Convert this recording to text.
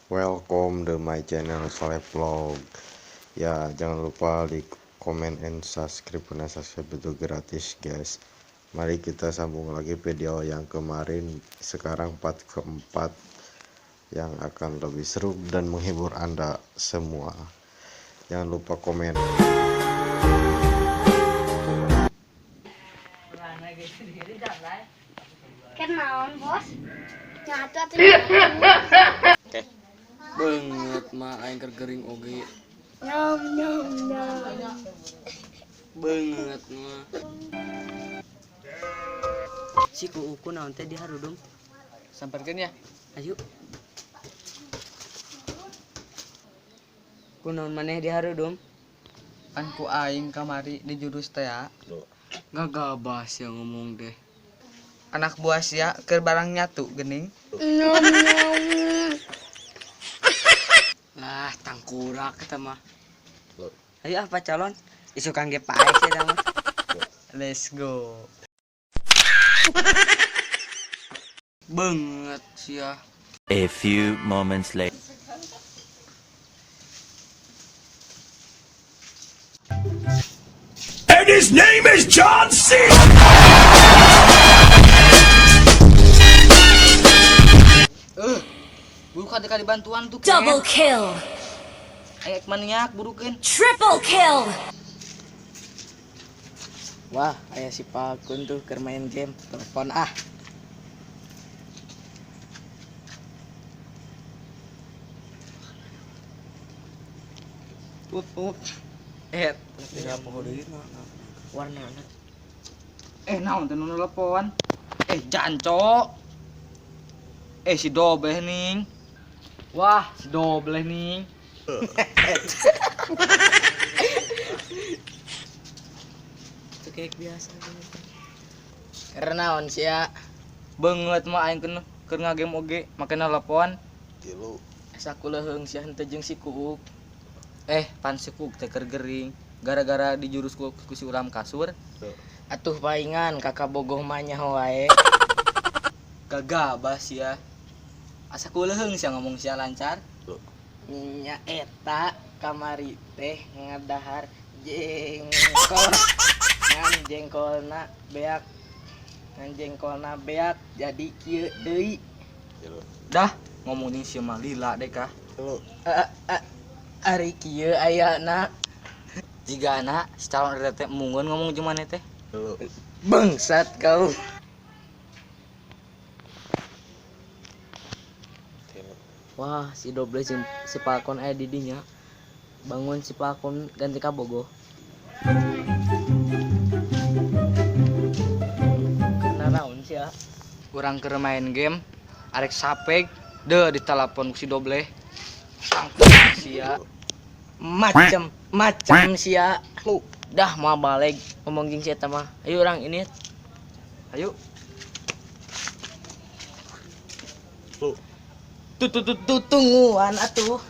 Welcome to my channel Soleh Vlog. Ya, jangan lupa di komen and subscribe karena subscribe itu gratis, guys. Mari kita sambung lagi video yang kemarin, sekarang part keempat yang akan lebih seru dan menghibur Anda semua. Jangan lupa komen. Kenaon bos? Nyatu atuh. Banget mah aing kergering oge. Nyam nyam nyam. Banget mah. Si kuuku naon teh di harudung. Samperkeun ya. Ayo. Kunaon maneh di harudung? Kan ku aing kamari di jurus teh ya. Gagabas yang ngomong deh. Anak buah sia keur barang nyatu geuning. Nyam nyam. Lah tangkurak eta mah. Ayo apa calon? Isu kangge pae sia mah. Let's go. Banget sia. A few moments later. And his name is John C. Buru kali bantuan tuh. Double kill, Ayak maniak burukeun. triple kill. Wah, aya si Pakun tuh keur main game. Telepon ah. Up. Tidak apa deui warnana. Naon teh nu nelpon? Janco. Si Dobleh ning. Wah, si Dobleh ning. Kayak biasa gitu. Karena naon sia? Banget mah aing keur ngagame oge, make nelpon. Tilu. Asa kuleheung sia henteu jeung si Kuuk. Pan si Kuuk teh keur gering gara-gara dijurus ku si ulam kasur. Atuh paingan kakak bogoh mah nyaho wae. Gagabas sia. Asa kuleheung sia ngomong sia lancar. Nya eta kamari teh ngadahar jengkol. Jengkolna beak jadi kieu deui. Dah ngomong jeung si mah lila deh kah. Ari kieu ayana jigana si calon RT mungun ngomong jeung maneh teh. Bangsat kau. Wah, si Doble si Pakon aya di dinya. Bangun si Pakon ganti ka bogoh. Karena naon sia? Urang keur main game, arek sapeg, deuh ditelepon ku si Doble. Sangkut sia. Macem sia. Lu dah mah balik ngomong jeung si eta mah. Ayo urang ini. Ayo. Tungguan atuh.